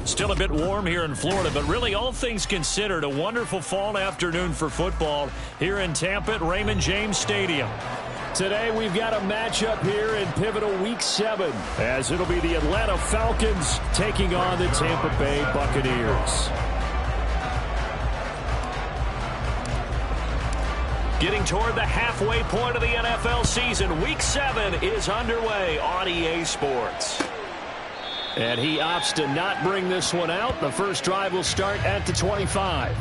Still a bit warm here in Florida, but really all things considered, a wonderful fall afternoon for football here in Tampa at Raymond James Stadium. Today we've got a matchup here in pivotal Week 7, as it'll be the Atlanta Falcons taking on the Tampa Bay Buccaneers. Getting toward the halfway point of the NFL season, Week 7 is underway on EA Sports. And he opts to not bring this one out. The first drive will start at the 25.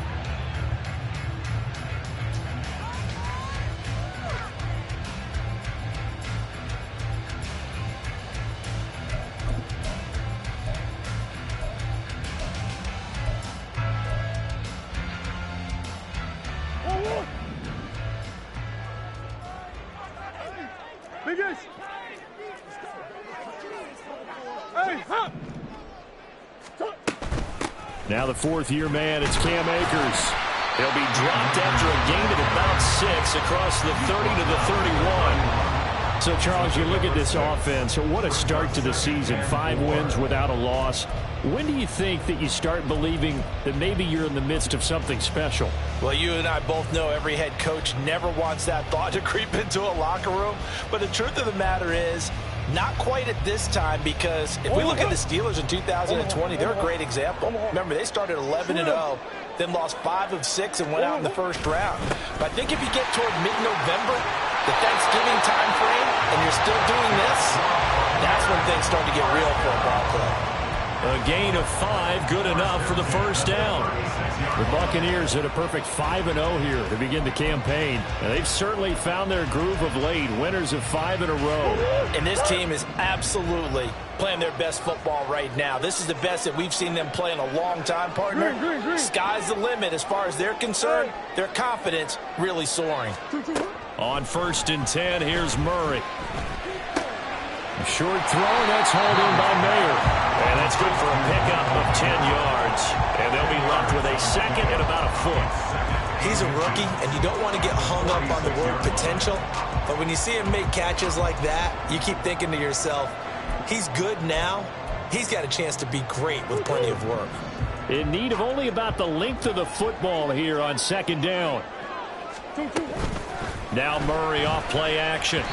Now the fourth-year man, it's Cam Akers. He'll be dropped after a gain of about 6 across the 30 to the 31. So, Charles, you look at this offense. What a start to the season. 5 wins without a loss. When do you think that you start believing that maybe you're in the midst of something special? Well, you and I both know every head coach never wants that thought to creep into a locker room. But the truth of the matter is, not quite at this time, because if we look at the Steelers in 2020, they're a great example. Remember, they started 11-0, then lost 5 of 6 and went out in the first round. But I think if you get toward mid-November, the Thanksgiving time frame, and you're still doing this, that's when things start to get real for a ball club. A gain of 5, good enough for the first down. The Buccaneers at a perfect 5-0 here to begin the campaign. And they've certainly found their groove of late, winners of 5 in a row. And this team is absolutely playing their best football right now. This is the best that we've seen them play in a long time, partner. Sky's the limit as far as they're concerned. Their confidence really soaring. On 1st and 10, here's Murray. A short throw, and that's hauled in by Mayer. And that's good for a pickup of 10 yards. And they'll be left with a second and about a foot. He's a rookie, and you don't want to get hung up on the word potential. But when you see him make catches like that, you keep thinking to yourself, he's good now. He's got a chance to be great with plenty of work. In need of only about the length of the football here on 2nd down. Now Murray off play action.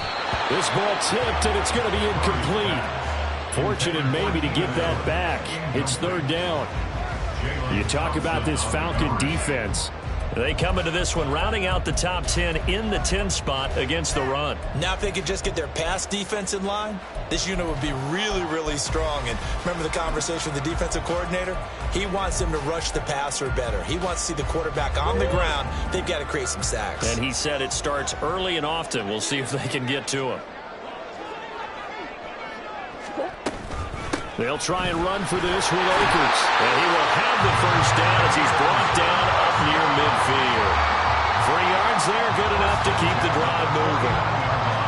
This ball tipped, and it's going to be incomplete. Fortunate maybe to get that back. It's 3rd down. You talk about this Falcon defense. They come into this one rounding out the top 10 in the 10 spot against the run. Now if they could just get their pass defense in line, this unit would be really, really strong. And remember the conversation with the defensive coordinator? He wants them to rush the passer better. He wants to see the quarterback on the ground. They've got to create some sacks. And he said it starts early and often. We'll see if they can get to him. They'll try and run for this with Akers. And he will have the first down as he's brought down up near midfield. 3 yards there, good enough to keep the drive moving.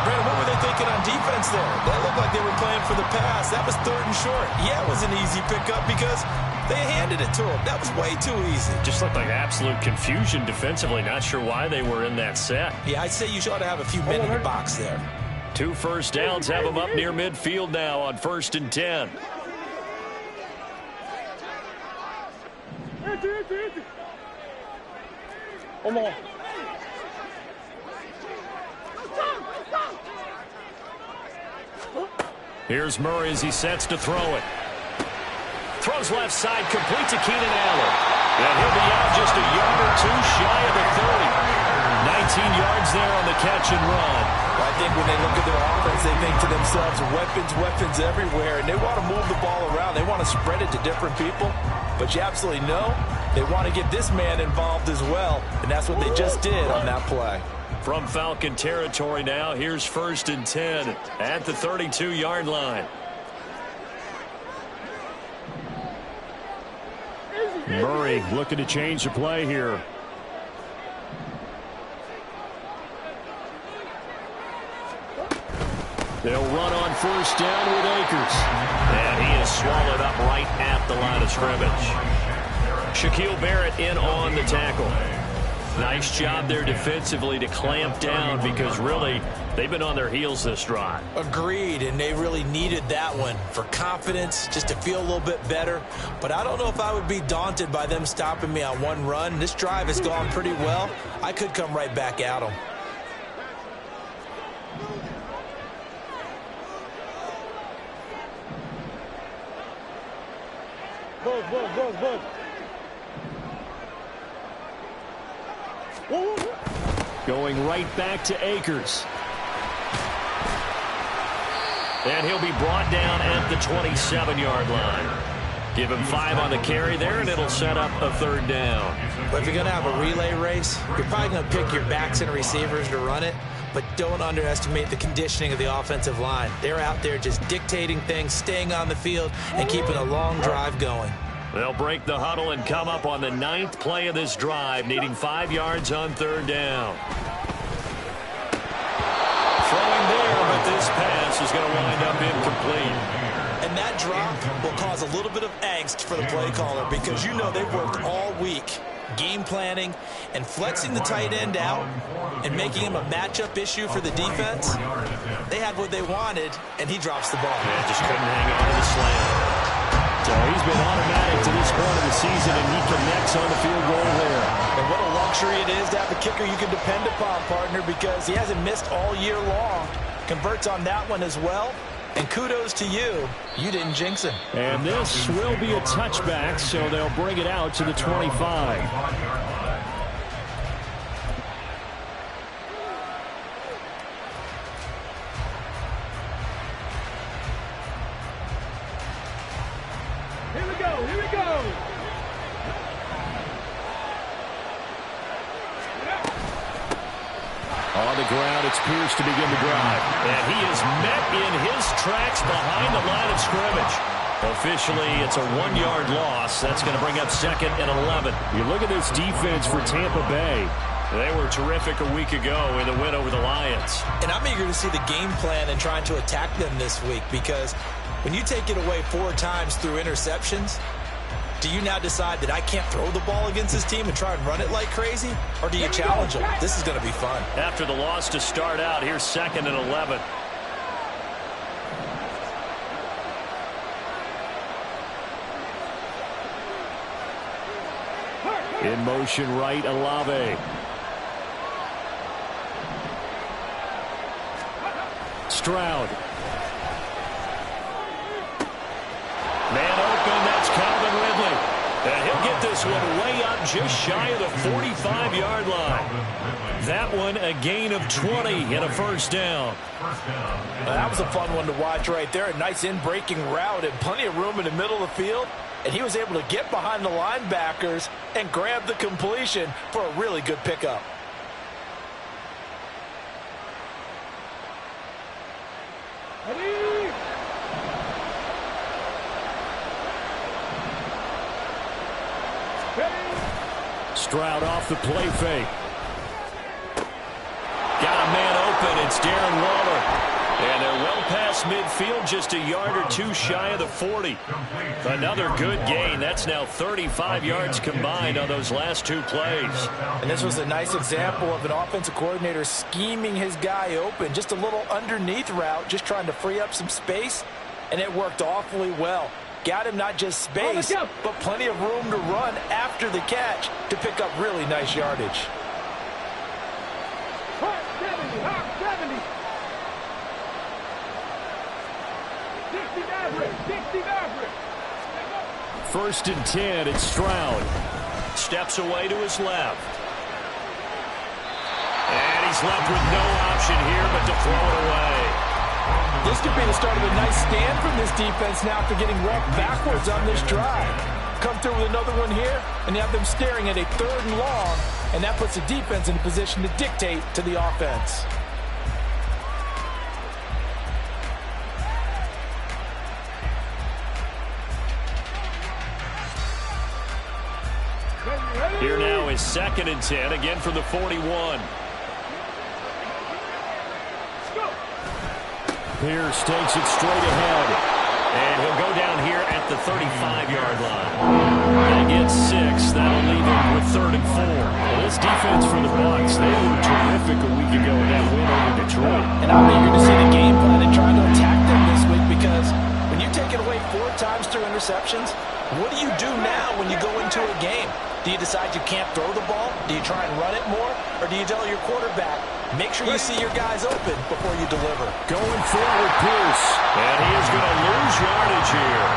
Brandon, what were they thinking on defense there? That looked like they were playing for the pass. That was 3rd and short. Yeah, it was an easy pickup because they handed it to him. That was way too easy. Just looked like absolute confusion defensively. Not sure why they were in that set. Yeah, I'd say you ought to have a few men in the box there. 2 first downs have them up near midfield now on 1st and 10. Here's Murray as he sets to throw it. Throws left side, complete to Keenan Allen. And he'll be out just a yard or 2 shy of the 30. 19 yards there on the catch and run. Well, I think when they look at their offense, they think to themselves, weapons everywhere. And they want to move the ball around. They want to spread it to different people. But you absolutely know they want to get this man involved as well. And that's what they just did on that play. From Falcon territory now, here's 1st and 10 at the 32-yard line. Murray looking to change the play here. They'll run on 1st down with Akers. And he is swallowed up right at the line of scrimmage. Shaquille Barrett in on the tackle. Nice job there defensively to clamp down because really they've been on their heels this drive. Agreed, and they really needed that one for confidence, just to feel a little bit better. But I don't know if I would be daunted by them stopping me on one run. This drive has gone pretty well. I could come right back at them. Going right back to Akers. And he'll be brought down at the 27-yard line. Give him 5 on the carry there, and it'll set up a 3rd down. But if you're going to have a relay race, you're probably going to pick your backs and receivers to run it, but don't underestimate the conditioning of the offensive line. They're out there just dictating things, staying on the field, and keeping a long drive going. They'll break the huddle and come up on the 9th play of this drive, needing 5 yards on 3rd down. Throwing there, but this pass is going to wind up incomplete. And that drop will cause a little bit of angst for the play caller because you know they've worked all week game planning and flexing the tight end out and making him a matchup issue for the defense. They had what they wanted, and he drops the ball. Yeah, just couldn't hang on to the slam. So he's been automatic to this point of the season, and he connects on the field goal there. And what a luxury it is to have a kicker you can depend upon, partner, because he hasn't missed all year long. Converts on that one as well. And kudos to you. You didn't jinx him. And this will be a touchback, so they'll bring it out to the 25. Here we go. On the ground, it's Pierce to begin the drive. And he is met in his tracks behind the line of scrimmage. Officially, it's a 1-yard loss. That's going to bring up 2nd and 11. You look at this defense for Tampa Bay. They were terrific a week ago in the win over the Lions. And I'm eager to see the game plan and trying to attack them this week because when you take it away 4 times through interceptions, do you now decide that I can't throw the ball against this team and try and run it like crazy? Or do you challenge them? This is going to be fun. After the loss to start out, here's 2nd and 11. In motion right, Olave. Stroud. Man open, that's Calvin Ridley. And he'll get this one way up just shy of the 45-yard line. That one a gain of 20 and a 1st down. That was a fun one to watch right there. A nice in-breaking route and plenty of room in the middle of the field. And he was able to get behind the linebackers and grab the completion for a really good pickup. Stroud off the play fake. Got a man open. It's Darren Waller. And they're well past midfield, just a yard or 2 shy of the 40. Another good gain. That's now 35 yards combined on those last 2 plays. And this was a nice example of an offensive coordinator scheming his guy open. Just a little underneath route, just trying to free up some space. And it worked awfully well. Got him not just space, but plenty of room to run after the catch to pick up really nice yardage. 70. 60 1st and 10, it's Stroud. Steps away to his left. And he's left with no option here but to throw it away. This could be the start of a nice stand from this defense now after getting walked backwards on this drive. Come through with another one here, and you have them staring at a 3rd and long, and that puts the defense in a position to dictate to the offense. Here now is 2nd and 10, again from the 41. Pierce takes it straight ahead. And he'll go down here at the 35-yard line. They get 6. That'll leave him with 3rd and 4. Well, this defense for the Bucs, they were terrific a week ago in that win over Detroit. And I'm eager to see the game plan and trying to attack them this week, because when you take it away 4 times through interceptions, what do you do now when you go into a game? Do you decide you can't throw the ball? Do you try and run it more? Or do you tell your quarterback, make sure you see your guys open before you deliver? Going forward, Pierce. And he is going to lose yardage here.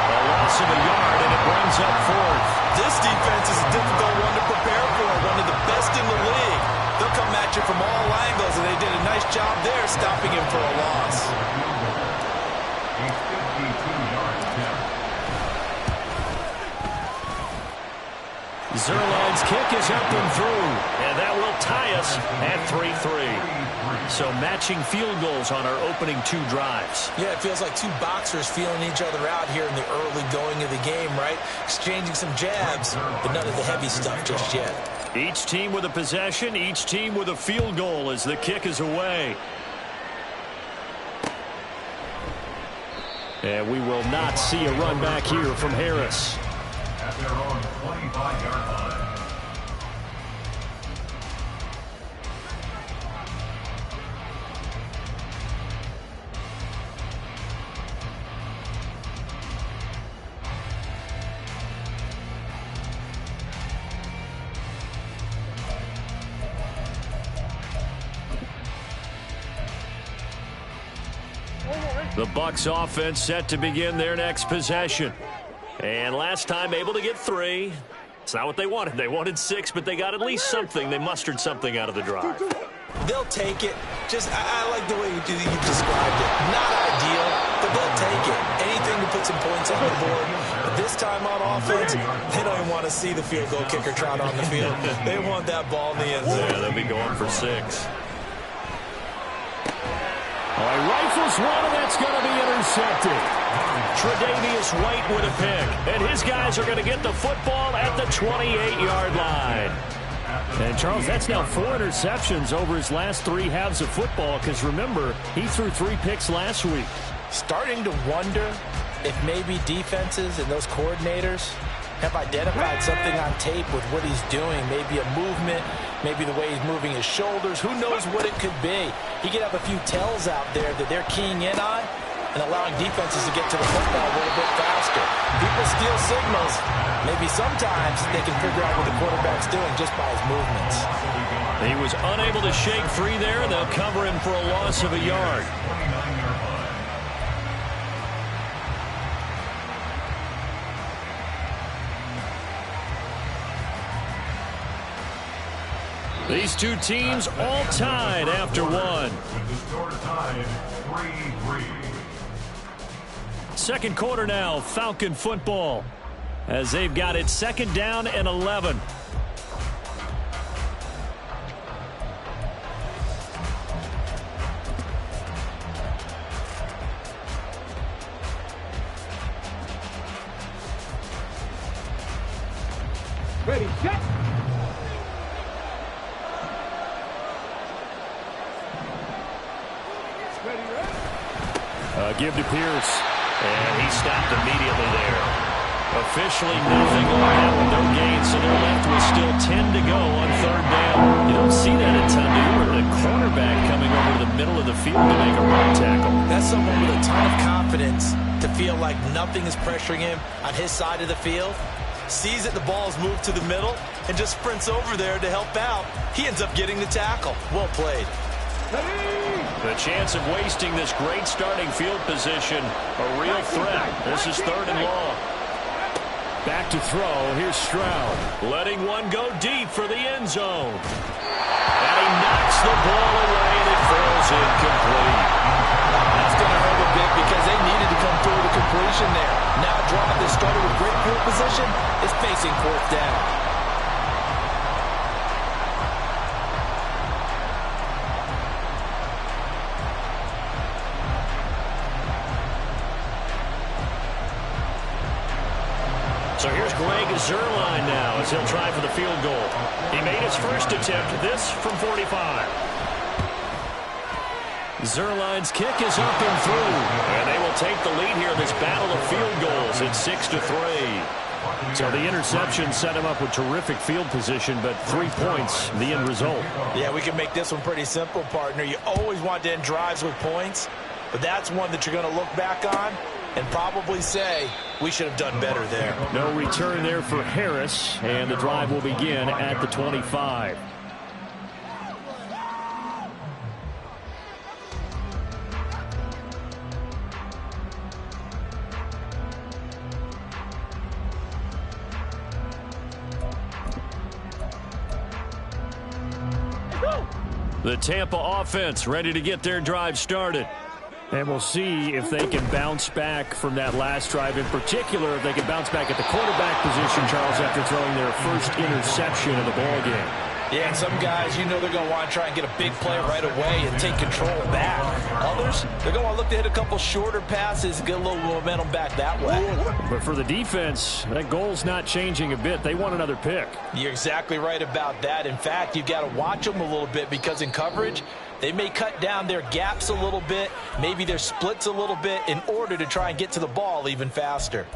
A loss of a yard, and it brings up 4th. This defense is a difficult one to prepare for, one of the best in the league. They'll come at you from all angles, and they did a nice job there stopping him for a loss. Zerline's kick is up and through, and that will tie us at 3-3. So matching field goals on our opening 2 drives. Yeah, it feels like 2 boxers feeling each other out here in the early going of the game, right? Exchanging some jabs, but none of the heavy stuff just yet. Each team with a possession, each team with a field goal as the kick is away. And we will not see a run back here from Harris. At their own 25-yard line. The Bucs offense set to begin their next possession. And last time able to get 3. It's not what they wanted. They wanted 6, but they got at least something. They mustered something out of the drive. They'll take it. I like the way you described it. Not ideal, but they'll take it. Anything to put some points on the board. But this time on offense, they don't even want to see the field goal kicker trot on the field. They want that ball in the end zone. Yeah, they'll be going for 6. Oh, he rifles one, and that's going to be intercepted. Tre'Davious White with a pick. And his guys are going to get the football at the 28-yard line. And, Charles, that's now 4 interceptions over his last 3 halves of football, because, remember, he threw 3 picks last week. Starting to wonder if maybe defenses and those coordinators have identified something on tape with what he's doing. Maybe a movement, maybe the way he's moving his shoulders. Who knows what it could be? He could have a few tells out there that they're keying in on and allowing defenses to get to the football a little bit faster. People steal signals. Maybe sometimes they can figure out what the quarterback's doing just by his movements. He was unable to shake free there. They'll cover him for a loss of a yard. These 2 teams all tied after 1. With the score tied 3-3. Second quarter now, Falcon football, as they've got it 2nd down and 11. Ready, set. Give to Pierce, and he stopped immediately there. Officially nothing will happen, no gain, so they're left with still 10 to go on 3rd down. You don't see that a ton, do you? Or the cornerback coming over to the middle of the field to make a run tackle. That's someone with a ton of confidence to feel like nothing is pressuring him on his side of the field. Sees that the ball is moved to the middle and just sprints over there to help out. He ends up getting the tackle. Well played. The chance of wasting this great starting field position, a real threat. This is 3rd and long. Back to throw. Here's Stroud. Letting one go deep for the end zone. And he knocks the ball away, and it falls incomplete. That's going to hurt a bit because they needed to come through with a completion there. Now a drive that started with great field position is facing 4th down. So here's Greg Zuerlein now as he'll try for the field goal. He made his first attempt, this from 45. Zuerlein's kick is up and through, and they will take the lead here in this battle of field goals at 6-3. So the interception set him up with terrific field position, but 3 points, the end result. Yeah, we can make this one pretty simple, partner. You always want to end drives with points, but that's one that you're going to look back on and probably say, we should have done better there. No return there for Harris, and the drive will begin at the 25. The Tampa offense ready to get their drive started. And we'll see if they can bounce back from that last drive. In particular, if they can bounce back at the quarterback position, Charles, after throwing their first interception of the ballgame. Yeah, and some guys, you know they're going to want to try and get a big play right away and take control back. Others, they're going to want to look to hit a couple shorter passes, get a little momentum back that way. But for the defense, that goal's not changing a bit. They want another pick. You're exactly right about that. In fact, you've got to watch them a little bit because in coverage, they may cut down their gaps a little bit, maybe their splits a little bit in order to try and get to the ball even faster.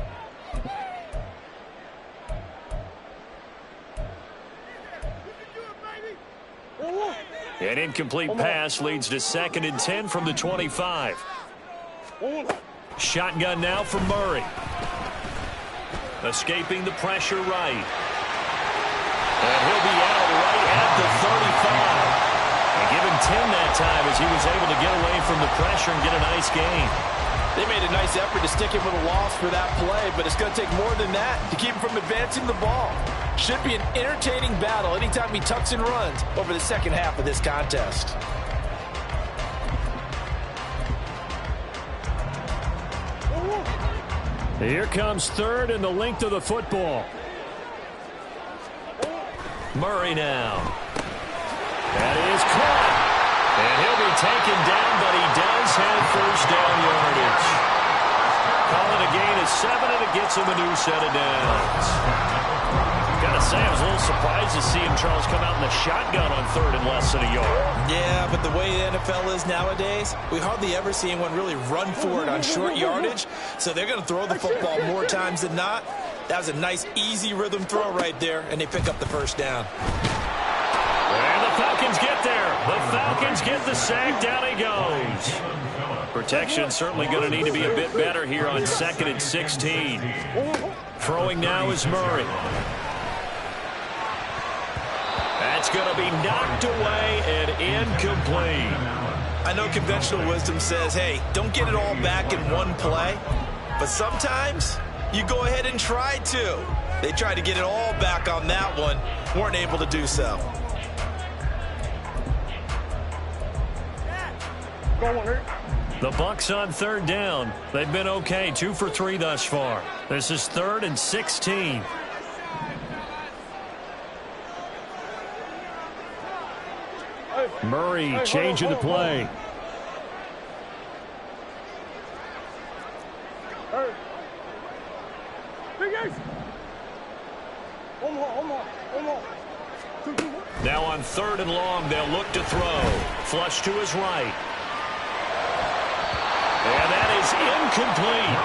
An incomplete pass leads to 2nd and 10 from the 25. Shotgun now for Murray. Escaping the pressure right. And he'll be out right at the 35. And give him 10 that time as he was able to get away from the pressure and get a nice gain. They made a nice effort to stick him with a loss for that play, but it's going to take more than that to keep him from advancing the ball. Should be an entertaining battle anytime he tucks and runs over the second half of this contest. Here comes 3rd and the length of the football. Murray now. That is caught. And he'll be taken down, but he does have first down yardage. Calling a gain of 7, and it gets him a new set of downs. Gotta say, I was a little surprised to see him, Charles, come out in the shotgun on 3rd and less than a yard. Yeah, but the way the NFL is nowadays, we hardly ever see anyone really run for it on short yardage. So they're going to throw the football more times than not. That was a nice, easy rhythm throw right there, and they pick up the first down. And the Falcons get there. The Falcons get the sack. Down he goes. Protection certainly going to need to be a bit better here on 2nd and 16. Throwing now is Murray. That's going to be knocked away and incomplete. I know conventional wisdom says, hey, don't get it all back in one play. But sometimes you go ahead and try to. They tried to get it all back on that one. Weren't able to do so. The Bucs on 3rd down. They've been okay, 2 for 3 thus far. This is 3rd and 16. Murray changing the play. Now on 3rd and long, they'll look to throw. Flush to his right. And that is incomplete.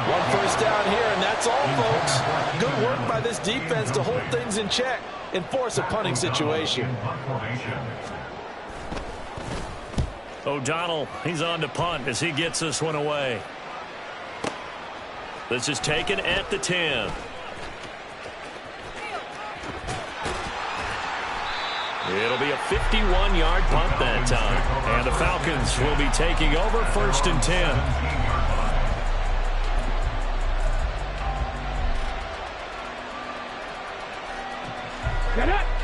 One first down here, and that's all, folks. Good work by this defense to hold things in check and force a punting situation. O'Donnell, he's on to punt as he gets this one away. This is taken at the 10. It'll be a 51-yard punt that time. And the Falcons will be taking over 1st and 10.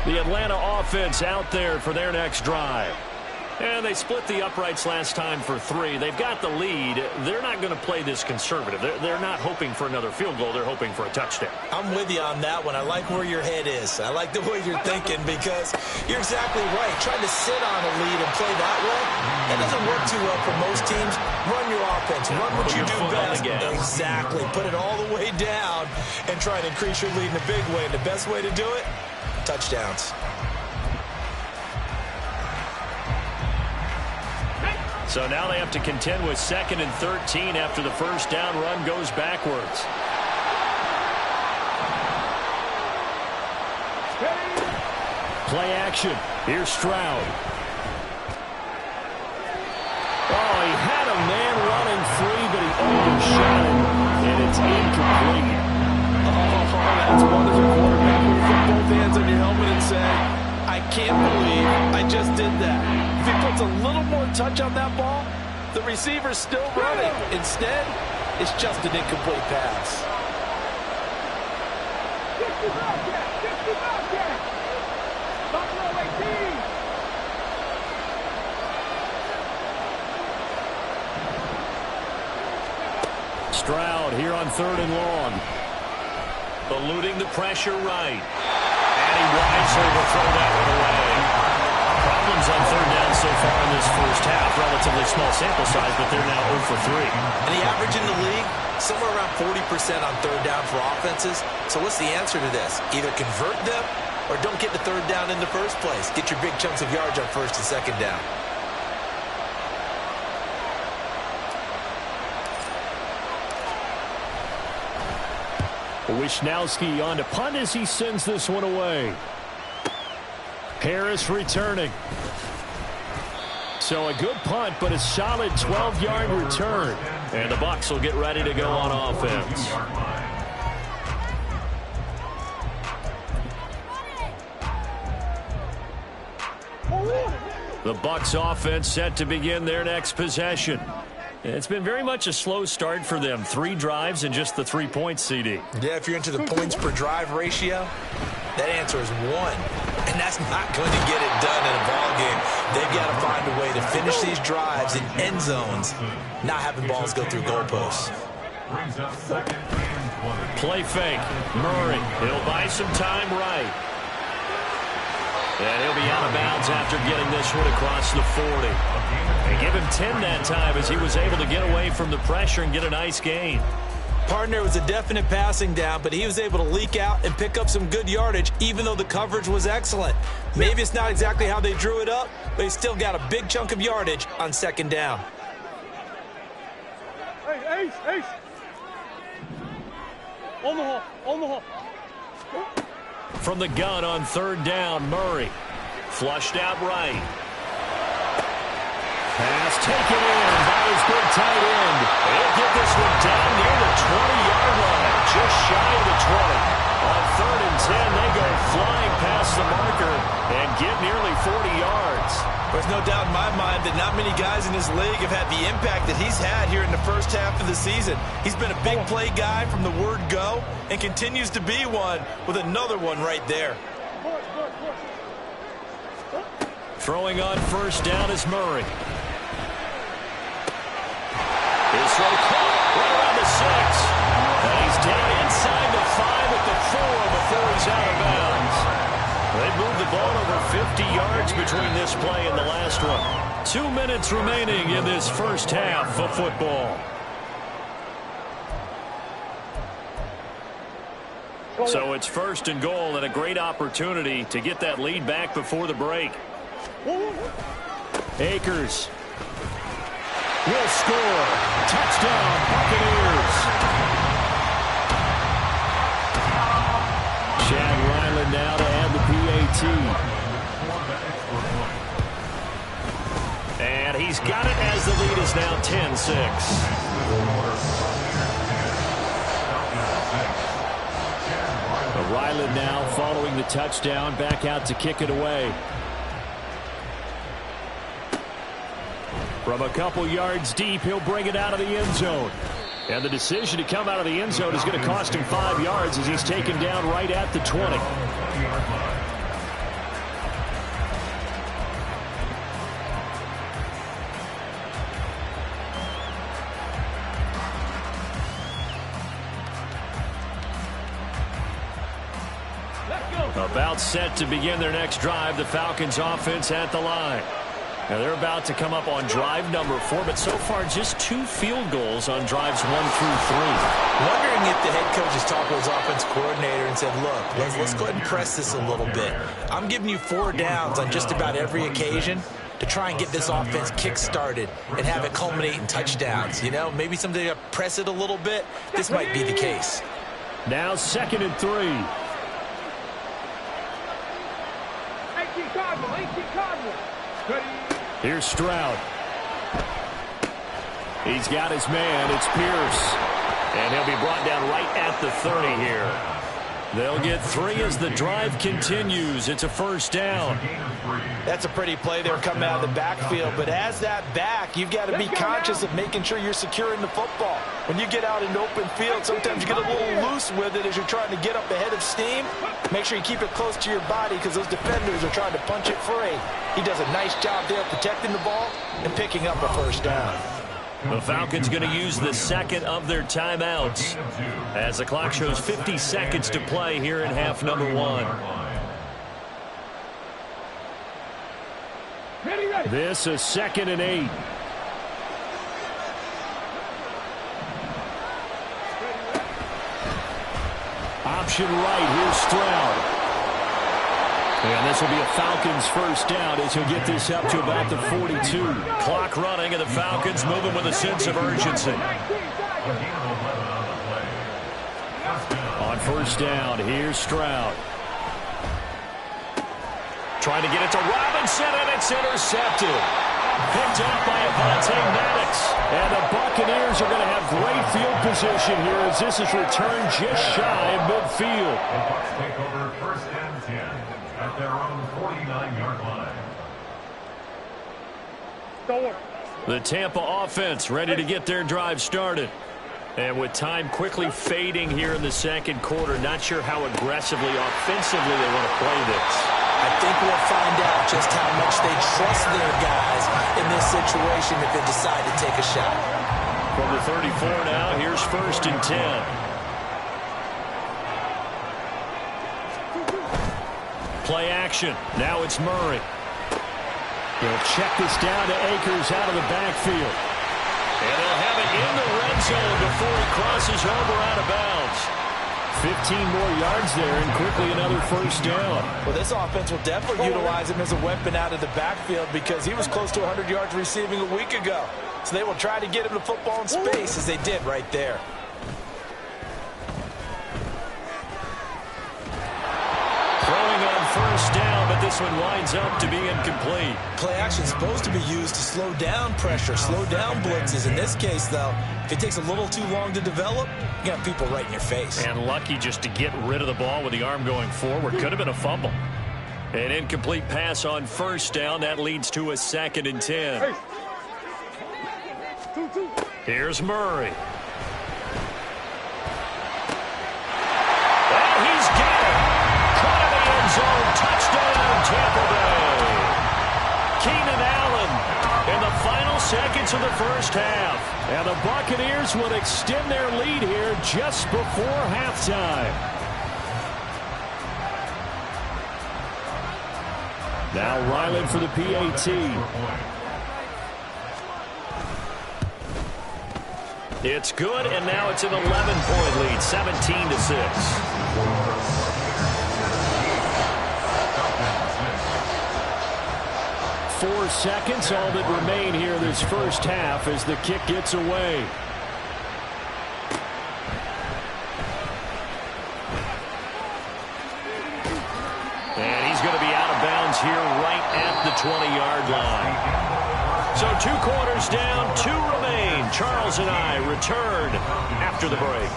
The Atlanta offense out there for their next drive. And they split the uprights last time for 3. They've got the lead. They're not going to play this conservative. They're not hoping for another field goal. They're hoping for a touchdown. I'm with you on that one. I like where your head is. I like the way you're thinking because you're exactly right. Trying to sit on a lead and play that way, that doesn't work too well for most teams. Run your offense. Run what you do best. Exactly. Put it all the way down and try and increase your lead in a big way. And the best way to do it, touchdowns. So now they have to contend with 2nd and 13 after the first down run goes backwards. Play action. Here's Stroud. Oh, he had a man running free, but he overshot it, and it's incomplete. Oh, that's one as a quarterback. You put both hands on your helmet and say, I can't believe I just did that. If he puts a little more touch on that ball, the receiver's still running. Instead, it's just an incomplete pass. 60 Bobcats. Buffalo 18. Stroud here on 3rd and long. Eluding the pressure right. And he wisely will throw that one away. Problems on 3rd down so far in this first half. Relatively small sample size, but they're now 0 for 3. And the average in the league, somewhere around 40% on 3rd down for offenses. So what's the answer to this? Either convert them or don't get the 3rd down in the first place. Get your big chunks of yards on 1st and 2nd down. Wishnowski on to punt as he sends this one away. Harris returning. So a good punt, but a solid 12-yard return. And the Bucs will get ready to go on offense. The Bucs offense set to begin their next possession. It's been very much a slow start for them. 3 drives and just the 3 points, CD. Yeah, if you're into the points per drive ratio, that answer is 1. And that's not going to get it done in a ball game. They've got to find a way to finish these drives in end zones, not having balls go through goalposts. Play fake. Murray. He'll buy some time right. And he'll be out of bounds after getting this one across the 40. They give him 10 that time as he was able to get away from the pressure and get a nice gain. Partner was a definite passing down, but he was able to leak out and pick up some good yardage, even though the coverage was excellent. Maybe it's not exactly how they drew it up, but he still got a big chunk of yardage on 2nd down. Hey, Ace. On the hole. From the gun on 3rd down, Murray. Flushed out right. Pass taken in by his big tight end. He'll get this one down near the 20-yard line, just shy of the 20. On 3rd and 10, they go flying past the marker and get nearly 40 yards. There's no doubt in my mind that not many guys in this league have had the impact that he's had here in the first half of the season. He's been a big play guy from the word go and continues to be one with another one right there. Throwing on 1st down is Murray. His throw caught right around the 6. And he's down inside the 5 at the 4 before he's out of bounds. They moved the ball over 50 yards between this play and the last one. 2 minutes remaining in this first half of football. So it's 1st and goal and a great opportunity to get that lead back before the break. Akers will score. Touchdown, Buccaneers. Chad Ryland now to add the PAT. And he's got it as the lead is now 10-6. Ryland now following the touchdown, back out to kick it away. From a couple yards deep, he'll bring it out of the end zone. And the decision to come out of the end zone is going to cost him 5 yards as he's taken down right at the 20. About set to begin their next drive, the Falcons offense at the line. Now they're about to come up on drive number 4, but so far just 2 field goals on drives 1 through 3. Wondering if the head coach has talked to his offense coordinator and said, look, let's go ahead and press this a little bit. I'm giving you 4 downs on just about every occasion. to try and get this offense kick-started and have it culminate in touchdowns. You know, maybe something to press it a little bit. This might be the case. Now 2nd and 3. 18 Cardinal, 18 Cardinal. Here's Stroud. He's got his man. It's Pierce. And he'll be brought down right at the 30 here. They'll get 3 as the drive continues. It's a first down. That's a pretty play there coming out of the backfield. But as that back, you've got to be conscious of making sure you're securing the football. When you get out in open field, sometimes you get a little loose with it as you're trying to get up ahead of steam. Make sure you keep it close to your body because those defenders are trying to punch it free. He does a nice job there protecting the ball and picking up a first down. The Falcons going to use the 2nd of their timeouts as the clock shows 50 seconds to play here in half number 1. This is 2nd and 8. Option right. Here's Stroud. And this will be a Falcons first down as he'll get this up to about the 42. Clock running, and the Falcons moving with a sense of urgency. On first down, here's Stroud. Trying to get it to Robinson, and it's intercepted. Picked up by Avonte Maddox. And the Buccaneers are going to have great field position here as this is returned just shy of midfield. The Bucs take over 1st and 10 at their own 49-yard line. The Tampa offense ready to get their drive started. And with time quickly fading here in the 2nd quarter, not sure how aggressively, offensively they want to play this. I think we'll find out just how much they trust their guys in this situation if they decide to take a shot. From the 34 now, here's 1st and 10. Play action. Now it's Murray. He'll check this down to Akers out of the backfield. And they'll have it in the red zone before he crosses over out of bounds. 15 more yards there and quickly another first down. Well, this offense will definitely utilize him as a weapon out of the backfield because he was close to 100 yards receiving a week ago. So they will try to get him the football in space as they did right there. Throwing on first down, but this one winds up to be incomplete. Play action is supposed to be used to slow down pressure, slow down blitzes. In this case, though, if it takes a little too long to develop, you got people right in your face. And lucky just to get rid of the ball with the arm going forward. Could have been a fumble. An incomplete pass on first down. That leads to a 2nd and 10. Here's Murray. And he's got it. Caught in the end zone. Touchdown, Tampa Bay. Keenan Allen in the final seconds of the first half. And the Buccaneers will extend their lead here just before halftime. Now Ryland for the PAT. It's good, and now it's an 11-point lead, 17-6. 4 seconds, all that remain here this first half as the kick gets away. And he's going to be out of bounds here right at the 20-yard line. So 2 quarters down, 2 remain. Charles and I return after the break.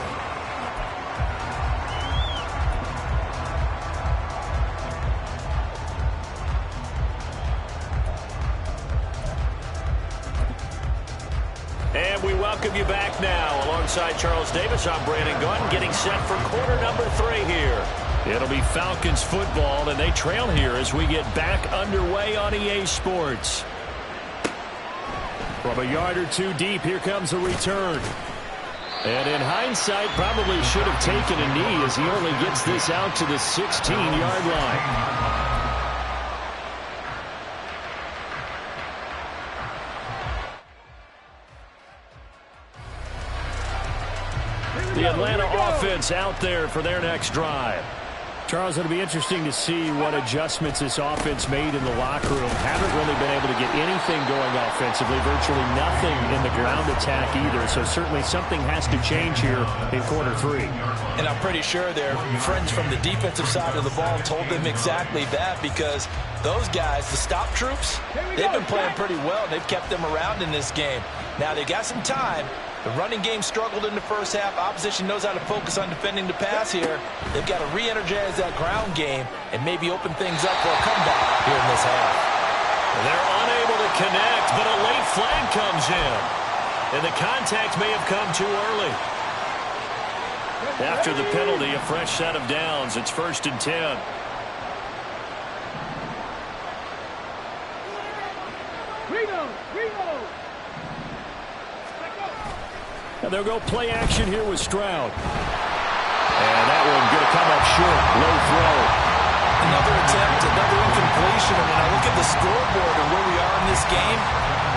And we welcome you back now. Alongside Charles Davis, I'm Brandon Gunn, getting set for quarter number 3 here. It'll be Falcons football, and they trail here as we get back underway on EA Sports. From a yard or 2 deep, here comes a return. And in hindsight, probably should have taken a knee as he only gets this out to the 16-yard line. The Atlanta offense out there for their next drive. Charles, it'll be interesting to see what adjustments this offense made in the locker room. Haven't really been able to get anything going offensively, virtually nothing in the ground attack either. So certainly something has to change here in quarter 3. And I'm pretty sure their friends from the defensive side of the ball told them exactly that, because those guys, the stop troops, they've been playing pretty well. They've kept them around in this game. Now they got some time. The running game struggled in the first half. Opposition knows how to focus on defending the pass here. They've got to re-energize that ground game and maybe open things up for a comeback here in this half. They're unable to connect, but a late flag comes in. And the contact may have come too early. After the penalty, a fresh set of downs. It's 1st and 10. And they'll go play action here with Stroud. And that one going to come up short. Low throw. Another attempt, another incompletion. And when I look at the scoreboard and where we are in this game,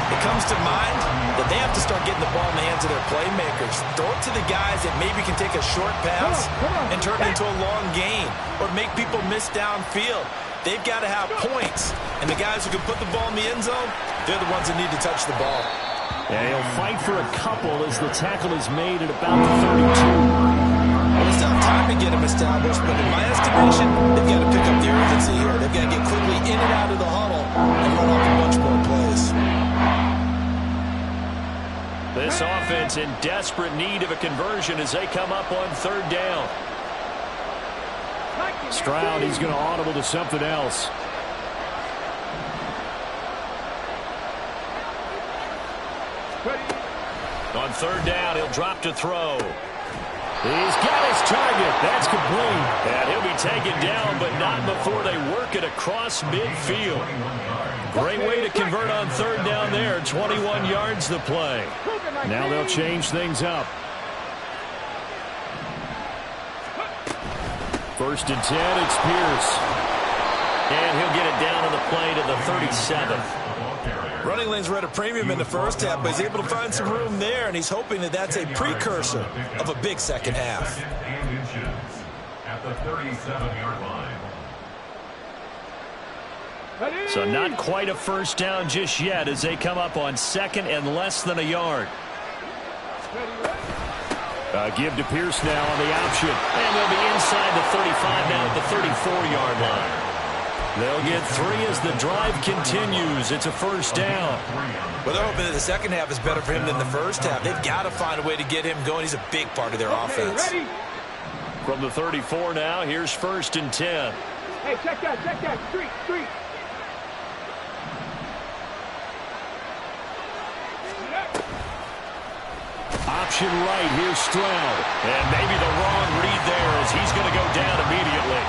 it comes to mind that they have to start getting the ball in the hands of their playmakers. Throw it to the guys that maybe can take a short pass and turn it into a long gain or make people miss downfield. They've got to have points. And the guys who can put the ball in the end zone, they're the ones that need to touch the ball. Yeah, he'll fight for a couple as the tackle is made at about the 32. Well, they still have time to get him established, but in my estimation, they've got to pick up the urgency here. They've got to get quickly in and out of the huddle and run off a bunch more plays. This offense in desperate need of a conversion as they come up on 3rd down. Stroud, he's going to audible to something else. On 3rd down, he'll drop to throw. He's got his target. That's complete. And he'll be taken down, but not before they work it across midfield. Great way to convert on 3rd down there. 21 yards the play. Now they'll change things up. 1st and 10, it's Pierce. And he'll get it down on the play to the 37th. Running lanes were at a premium in the first half, but he's able to find some room there, and he's hoping that that's a precursor of a big second half. At the 37-yard line. So not quite a first down just yet as they come up on 2nd and less than a yard. Give to Pierce now on the option. And they'll be inside the 35 now at the 34-yard line. They'll get 3 as the drive continues. It's a first down. Well, they're hoping that the second half is better for him than the first half. They've got to find a way to get him going. He's a big part of their offense. Ready? From the 34 now, here's 1st and 10. Hey, check that. Street. Option right, here's Stroud. And maybe the wrong read there as he's going to go down immediately.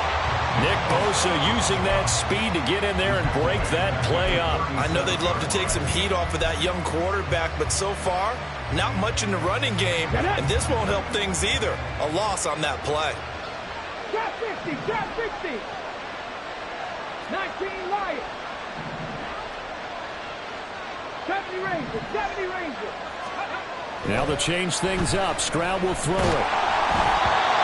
Nick Bosa using that speed to get in there and break that play up. I know they'd love to take some heat off of that young quarterback, but so far, not much in the running game, and this won't help things either. A loss on that play. Trap 60. 19 Lions. 70 Rangers. Now they'll change things up. Stroud will throw it.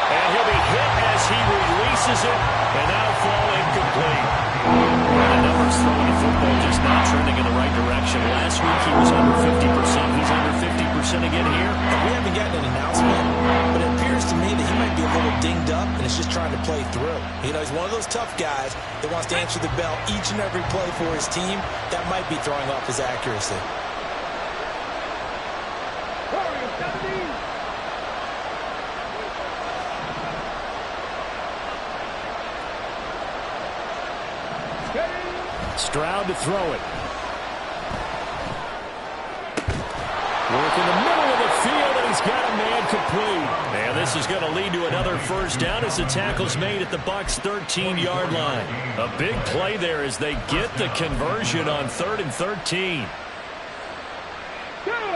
And he'll be hit as he releases it, and that'll fall incomplete. And the numbers throwing the football just not trending in the right direction. Last week he was under 50%. He's under 50% again here. We haven't gotten an announcement, but it appears to me that he might be a little dinged up and is just trying to play through. You know, he's one of those tough guys that wants to answer the bell each and every play for his team. That might be throwing off his accuracy. Stroud to throw it. Work in the middle of the field, and he's got a man complete. And this is going to lead to another first down as the tackle's made at the Bucs' 13-yard line. A big play there as they get the conversion on 3rd and 13.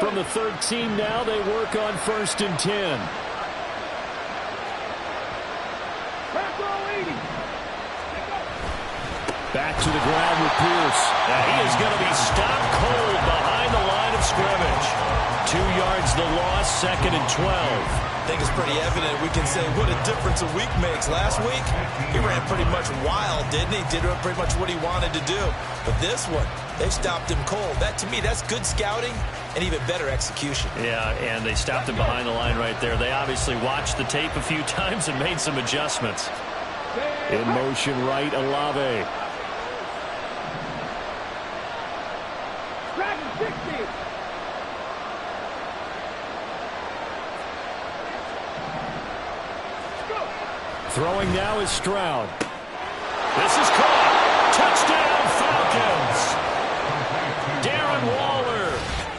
From the 13 now, they work on 1st and 10. Back to the ground with Pierce. And he is going to be stopped cold behind the line of scrimmage. 2 yards the loss, 2nd and 12. I think it's pretty evident. We can say what a difference a week makes. Last week, he ran pretty much wild, didn't he? Did pretty much what he wanted to do. But this one, they stopped him cold. That, to me, that's good scouting and even better execution. Yeah, and they stopped him behind the line right there. They obviously watched the tape a few times and made some adjustments. In motion right, Olave. Dragon 60. Throwing now is Stroud. This is caught. Touchdown, Falcons. Darren Waller,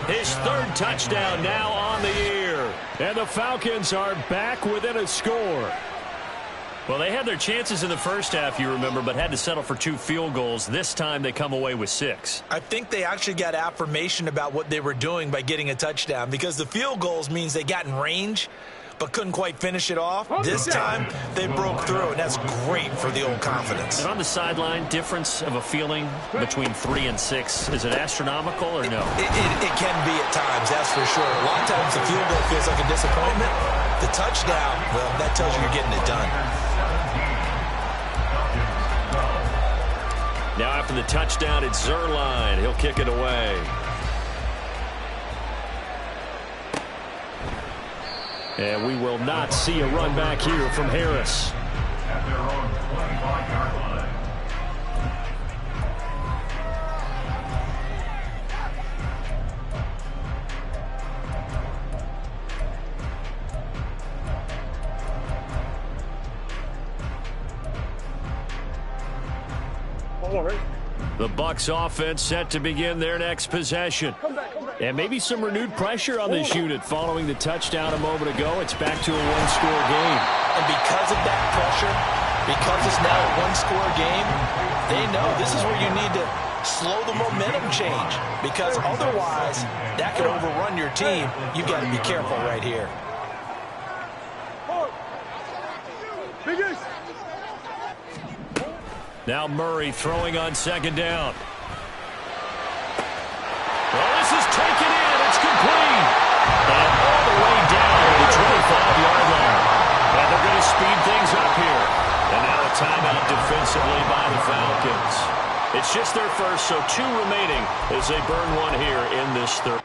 his 3rd touchdown now on the year. And the Falcons are back within a score. Well, they had their chances in the first half, you remember, but had to settle for 2 field goals. This time they come away with 6. I think they actually got affirmation about what they were doing by getting a touchdown, because the field goals means they got in range but couldn't quite finish it off. This time they broke through, and that's great for the old confidence. And on the sideline, difference of a feeling between 3 and 6, is it astronomical or no? It can be at times, that's for sure. A lot of times the field goal feels like a disappointment. The touchdown, well, that tells you you're getting it done. Now after the touchdown, it's Zerline. He'll kick it away. And we will not see a run back here from Harris. At their own 25-yard line. The Bucs offense set to begin their next possession. And maybe some renewed pressure on this unit following the touchdown a moment ago. It's back to a 1-score game. And because of that pressure, because it's now a 1-score game, they know this is where you need to slow the momentum change, because otherwise that could overrun your team. You've got to be careful right here. Now Murray throwing on 2nd down. Well, this is taken in. It's complete. And all the way down to the 25-yard line. And they're going to speed things up here. And now a timeout defensively by the Falcons. It's just their first, so 2 remaining as they burn one here in this third.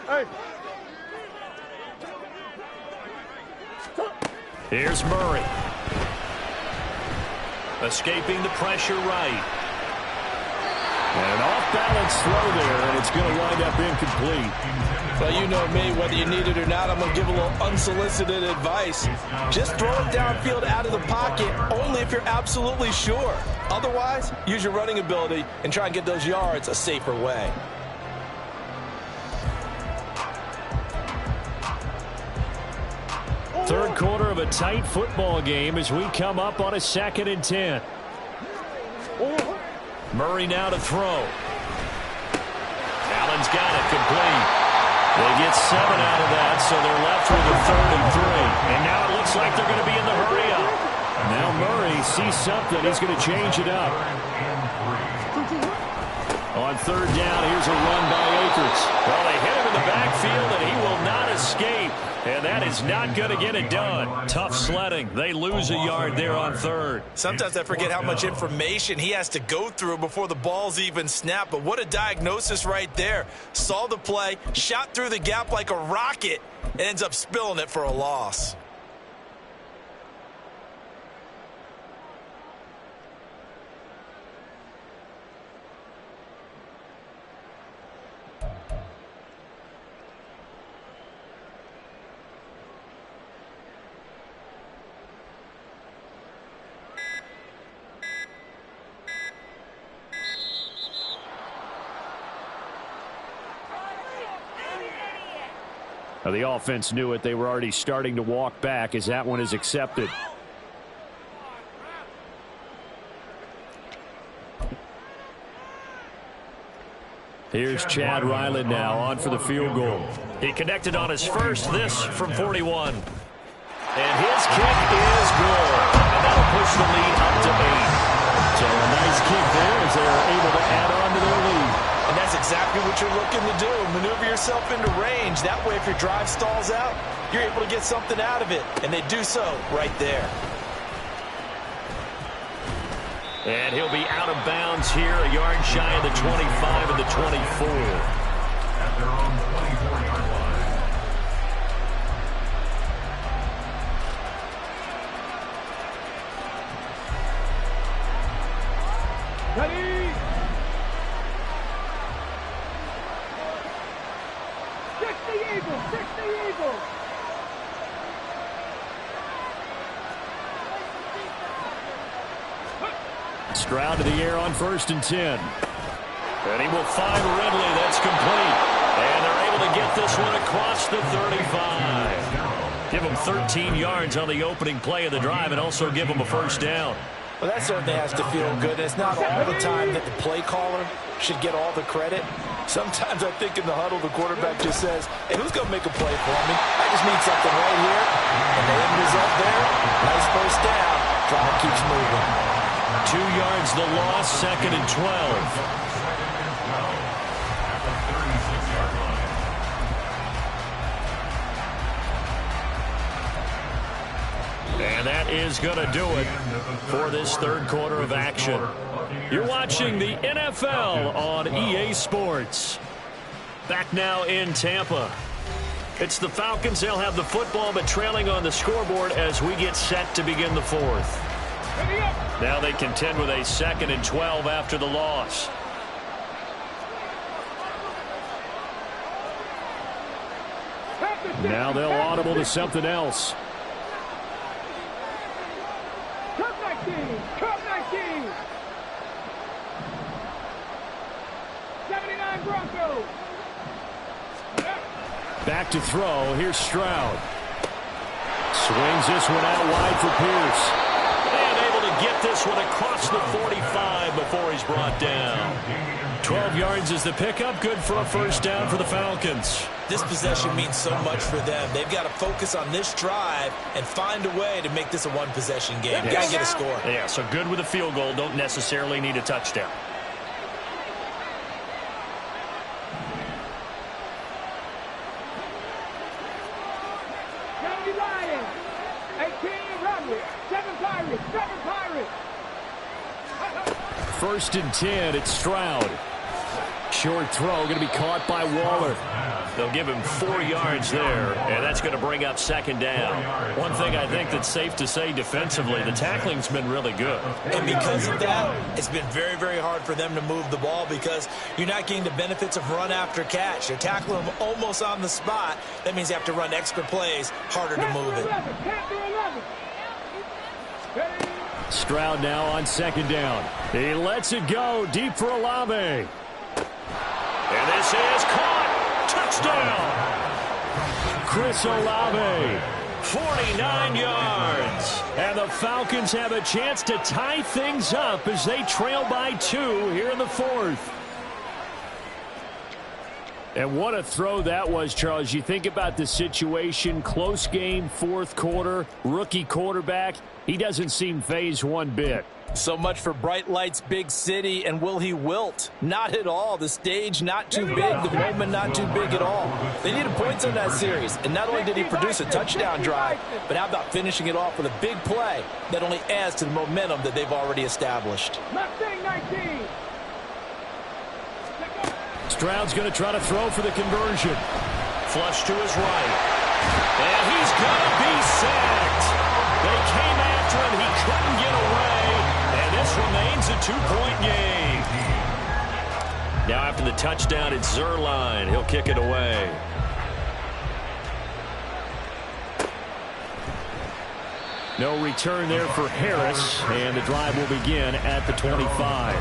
Hey. Here's Murray. Escaping the pressure right. And an off-balance throw there, and it's going to wind up incomplete. Well, you know me, whether you need it or not, I'm going to give a little unsolicited advice. Just throw it downfield out of the pocket, only if you're absolutely sure. Otherwise, use your running ability and try and get those yards a safer way. Third quarter of a tight football game as we come up on a 2nd and 10. Murray now to throw. Allen's got it complete. They get 7 out of that, so they're left with a 3rd and 3. And now it looks like they're going to be in the hurry up. Now Murray sees something. He's going to change it up. On 3rd down, here's a run by Akers. Well, they hit him in the backfield, and he will not escape. And that is not going to get it done. Tough sledding. They lose a yard there on 3rd. Sometimes I forget how much information he has to go through before the ball's even snapped. But what a diagnosis right there. Saw the play, shot through the gap like a rocket, and ends up spilling it for a loss. Now, the offense knew it. They were already starting to walk back as that one is accepted. Here's Chad Ryland now on for the field goal. He connected on his first, this from 41. And his kick is good. And that'll push the lead up to 8. So a nice kick there as they are able to add on to their lead. And that's exactly what you're looking to do. Maneuver yourself into range. That way, if your drive stalls out, you're able to get something out of it. And they do so right there. And he'll be out of bounds here, a yard shy of the 25 and the 24. At their own 24-yard line. Ready? Six the Eagles! Six the Eagles! Stroud to the air on 1st and 10. And he will find Ridley. That's complete. And they're able to get this one across the 35. Give him 13 yards on the opening play of the drive and also give him a first down. Well, that certainly has to feel good. It's not all the time that the play caller should get all the credit. Sometimes I think in the huddle, the quarterback just says, hey, who's going to make a play for me? I just need something right here. And the end result there, nice first down. Drive keeps moving. 2 yards the loss, 2nd and 12. And that is going to do it for this third quarter of action. You're watching the NFL on EA Sports. Back now in Tampa. It's the Falcons. They'll have the football, but trailing on the scoreboard as we get set to begin the fourth. Now they contend with a 2nd and 12 after the loss. Now they'll audible to something else. Cup 19! Cup 19! 79 Broncos! Back to throw. Here's Stroud. Swings this one out wide for Pierce. And able to get this one across the 45 before he's brought down. 12 yards is the pickup. Good for a first down for the Falcons. This possession means so much for them. They've got to focus on this drive and find a way to make this a one-possession game. Got to get a score. Yeah, so good with a field goal. Don't necessarily need a touchdown. Lions! 18 Romney! 7 Pirates! 7 Pirates! 1st and 10, it's Stroud. Short throw, going to be caught by Waller. They'll give him 4 yards there, and that's going to bring up 2nd down. One thing I think that's safe to say defensively, the tackling's been really good. And because of that, it's been very, very hard for them to move the ball because you're not getting the benefits of run after catch. You're tackling them almost on the spot. That means you have to run extra plays, harder to move it. Stroud now on 2nd down. He lets it go deep for Olave. And this is caught. Touchdown. Chris Olave. 49 yards. And the Falcons have a chance to tie things up as they trail by 2 here in the fourth. And what a throw that was, Charles. You think about the situation, close game, fourth quarter, rookie quarterback. He doesn't seem fazed one bit. So much for bright lights, big city, and will he wilt? Not at all. The stage not too big, the moment not too big at all. They needed points on that series, and not only did he produce a touchdown drive, but how about finishing it off with a big play that only adds to the momentum that they've already established. Mustang 19! Stroud's going to try to throw for the conversion. Flush to his right. And he's going to be sacked. They came after him. He couldn't get away. And this remains a 2-point game. Now after the touchdown, it's Zerline. He'll kick it away. No return there for Harris. And the drive will begin at the 25.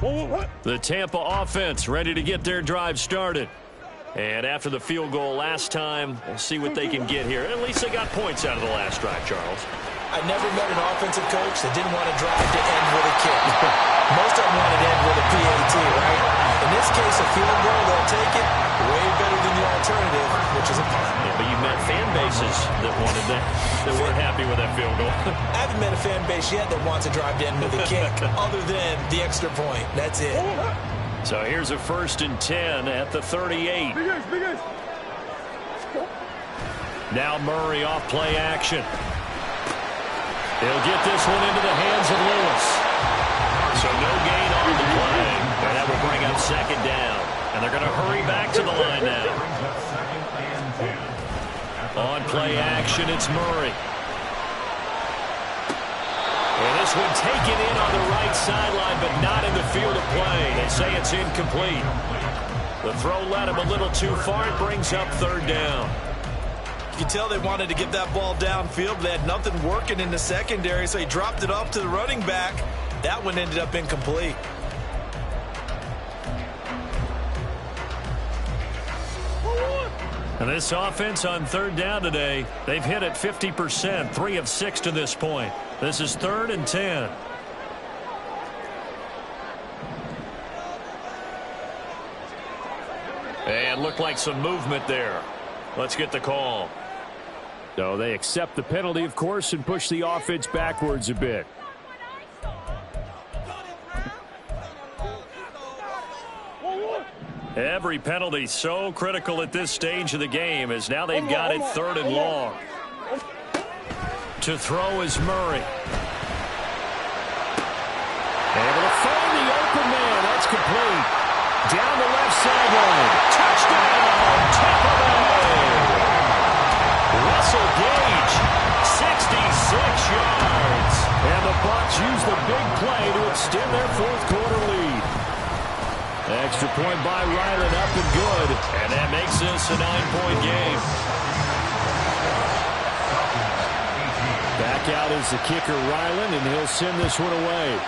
The Tampa offense ready to get their drive started. And after the field goal last time, we'll see what they can get here. At least they got points out of the last drive, Charles. I never met an offensive coach that didn't want to drive to end with a kick. Most of them want to end with a PAT, right? In this case, a field goal, they'll take it way better than the alternative, which is a punt. Yeah, but you've met fan bases that wanted that weren't happy with that field goal. I haven't met a fan base yet that wants to drive to end with a kick other than the extra point. That's it. So here's a 1st and 10 at the 38. Now Murray off play action. He'll get this one into the hands of Lewis. So no gain on the play. And that will bring up 2nd down. And they're going to hurry back to the line now. On play action, it's Murray. And this one taken in on the right sideline, but not in the field of play. They say it's incomplete. The throw led him a little too far. It brings up 3rd down. You can tell they wanted to get that ball downfield, but they had nothing working in the secondary, so he dropped it off to the running back. That one ended up incomplete. And this offense on 3rd down today, they've hit it 50%, 3 of 6 to this point. This is 3rd and 10. And looked like some movement there. Let's get the call. So they accept the penalty, of course, and push the offense backwards a bit. Every penalty so critical at this stage of the game, as now they've got it 3rd and long. To throw is Murray. Able to find the open man. That's complete. Down the left sideline. Touchdown, Tampa Bay. Russell Gage, 66 yards. And the Bucs use the big play to extend their 4th quarter lead. Extra point by Ryland, up and good. And that makes this a 9-point game. Back out is the kicker, Ryland, and he'll send this one away.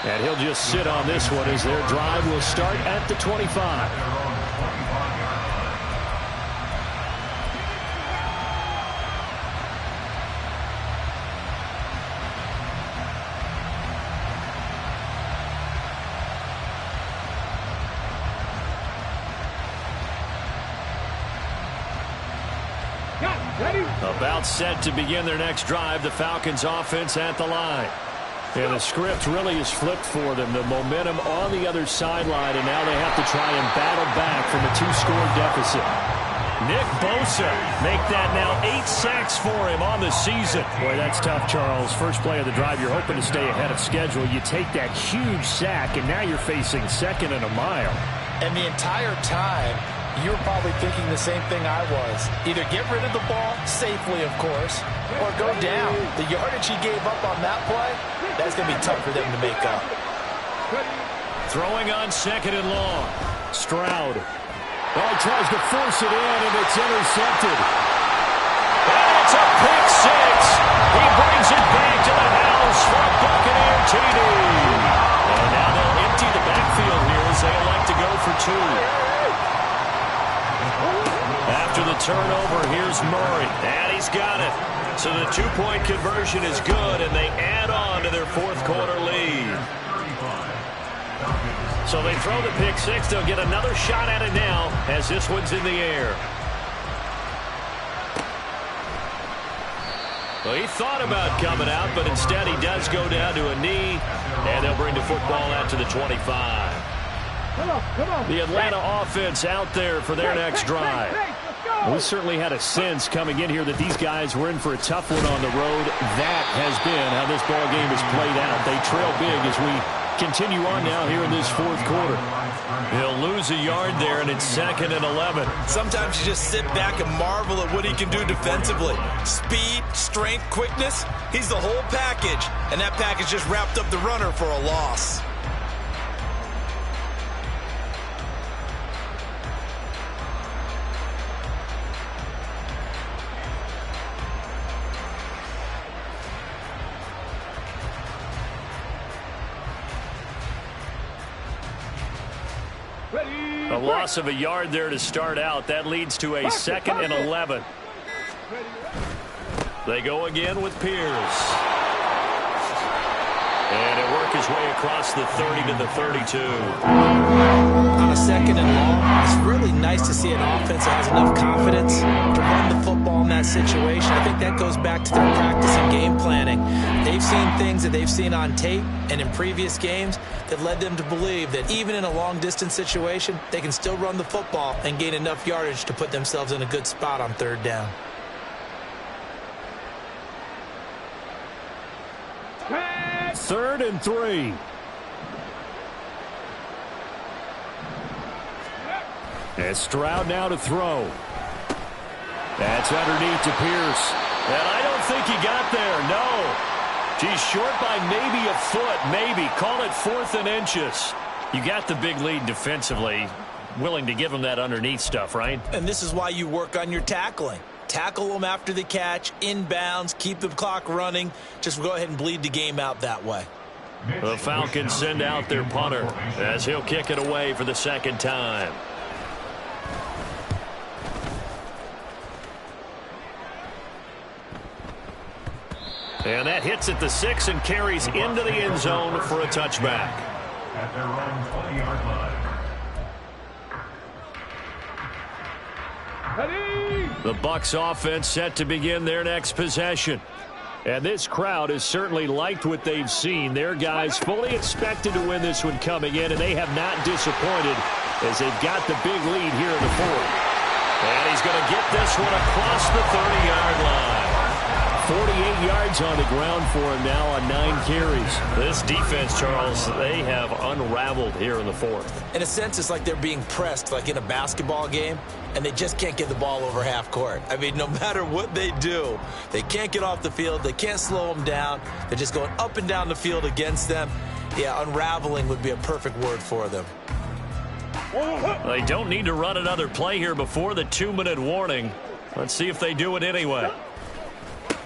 And he'll just sit on this one as their drive will start at the 25. About set to begin their next drive, the Falcons offense at the line. And the script really is flipped for them. The momentum on the other sideline, and now they have to try and battle back from a 2-score deficit. Nick Bosa make that now 8 sacks for him on the season. Boy, that's tough, Charles. First play of the drive, you're hoping to stay ahead of schedule. You take that huge sack, and now you're facing 2nd and a mile. And the entire time, you were probably thinking the same thing I was. Either get rid of the ball, safely of course, or go down. The yardage he gave up on that play, that's going to be tough for them to make up. Throwing on 2nd and long. Stroud. Oh, he tries to force it in, and it's intercepted. And it's a pick 6. He brings it back to the house for a Buccaneer TD. And now they'll empty the backfield here as they elect to go for 2. After the turnover, here's Murray. And he's got it. So the 2-point conversion is good, and they add on to their 4th quarter lead. So they throw the pick 6. They'll get another shot at it now as this one's in the air. Well, he thought about coming out, but instead he does go down to a knee, and they'll bring the football out to the 25. The Atlanta offense out there for their next drive. We certainly had a sense coming in here that these guys were in for a tough one on the road. That has been how this ball game has played out. They trail big as we continue on now here in this 4th quarter. He'll lose a yard there, and it's 2nd and 11. Sometimes you just sit back and marvel at what he can do defensively. Speed, strength, quickness, he's the whole package. And that package just wrapped up the runner for a loss. A loss of a yard there to start out. That leads to a 2nd and 11. They go again with Pierce. And it worked his way across the 30 to the 32. On a 2nd and long, it's really nice to see an offense that has enough confidence to run the football in that situation. I think that goes back to their practice and game planning. They've seen things that they've seen on tape and in previous games that led them to believe that even in a long-distance situation, they can still run the football and gain enough yardage to put themselves in a good spot on 3rd down. Third and 3. And Stroud now to throw. That's underneath to Pierce. And I don't think he got there. No. He's short by maybe a foot. Maybe. Call it 4th and inches. You got the big lead defensively. Willing to give him that underneath stuff, right? And this is why you work on your tackling. Tackle them after the catch, inbounds, keep the clock running. Just go ahead and bleed the game out that way. The Falcons send out their punter as he'll kick it away for the 2nd time. And that hits at the 6 and carries into the end zone for a touchback. At their own 20-yard line. The Bucs offense set to begin their next possession. And this crowd has certainly liked what they've seen. Their guys fully expected to win this one coming in, and they have not disappointed as they've got the big lead here in the 4th. And he's going to get this one across the 30-yard line. 48 yards on the ground for him now on 9 carries. This defense, Charles, they have unraveled here in the 4th. In a sense, it's like they're being pressed like in a basketball game, and they just can't get the ball over half court. I mean, no matter what they do, they can't get off the field. They can't slow them down. They're just going up and down the field against them. Yeah, unraveling would be a perfect word for them. They don't need to run another play here before the 2-minute warning. Let's see if they do it anyway.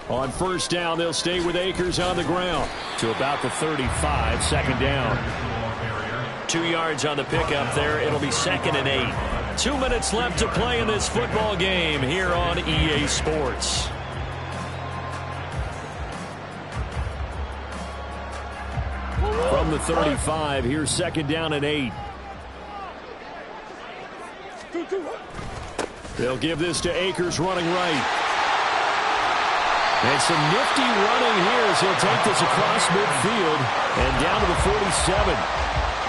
On 1st down, they'll stay with Akers on the ground to about the 35, 2nd down. 2 yards on the pickup there. It'll be 2nd and 8. 2 minutes left to play in this football game here on EA Sports. From the 35, here's 2nd down and 8. They'll give this to Akers running right. And some nifty running here as he'll take this across midfield and down to the 47.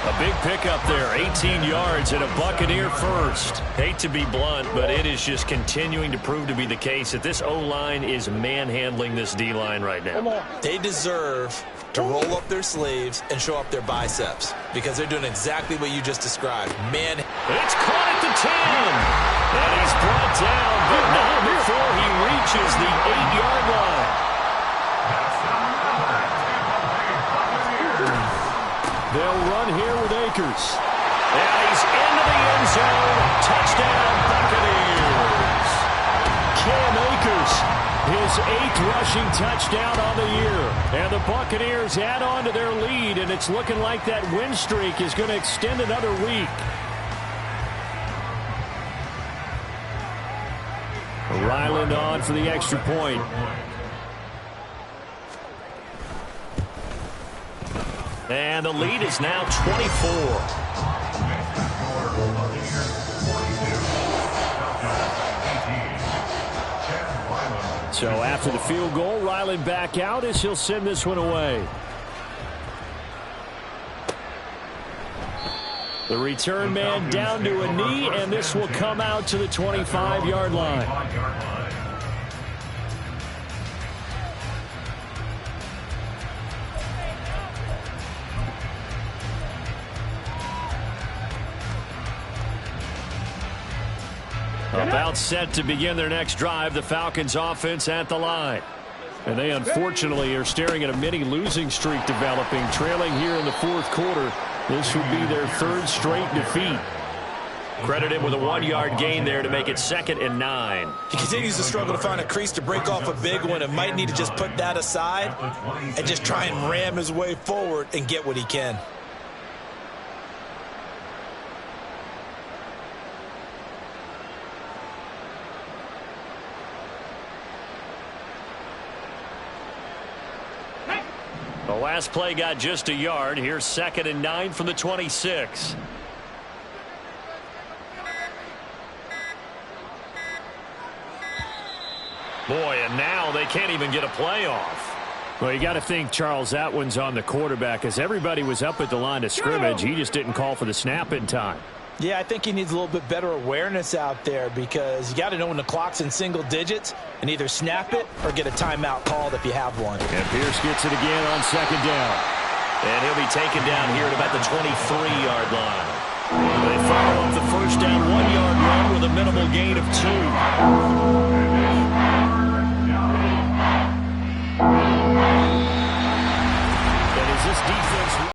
A big pickup there, 18 yards and a Buccaneer first. Hate to be blunt, but it is just continuing to prove to be the case that this O-line is manhandling this D-line right now. They deserve to roll up their sleeves and show up their biceps because they're doing exactly what you just described. Man, it's caught at the 10. And he's brought down, but not before he reaches the 8-yard line. They'll run here with Akers. And he's into the end zone. Touchdown, Buccaneers. Cam Akers, his 8th rushing touchdown on the year. And the Buccaneers add on to their lead, and it's looking like that win streak is going to extend another week. Ryland on for the extra point. And the lead is now 24. So after the field goal, Ryland back out as he'll send this one away. The return man down to a knee, and this will come out to the 25-yard line. About set to begin their next drive, the Falcons offense at the line. And they unfortunately are staring at a mini losing streak developing, trailing here in the 4th quarter. This would be their 3rd straight defeat. Credit him with a 1-yard gain there to make it 2nd and 9. He continues to struggle to find a crease to break off a big one and might need to just put that aside and just try and ram his way forward and get what he can. The last play got just a yard. Here's 2nd and 9 from the 26. Boy, and now they can't even get a play off. Well, you got to think, Charles, that one's on the quarterback, as everybody was up at the line of scrimmage. He just didn't call for the snap in time. Yeah, I think he needs a little bit better awareness out there, because you got to know when the clock's in single digits and either snap it or get a timeout called if you have one. And Pierce gets it again on 2nd down. And he'll be taken down here at about the 23-yard line. They follow up the first down 1-yard run with a minimal gain of 2.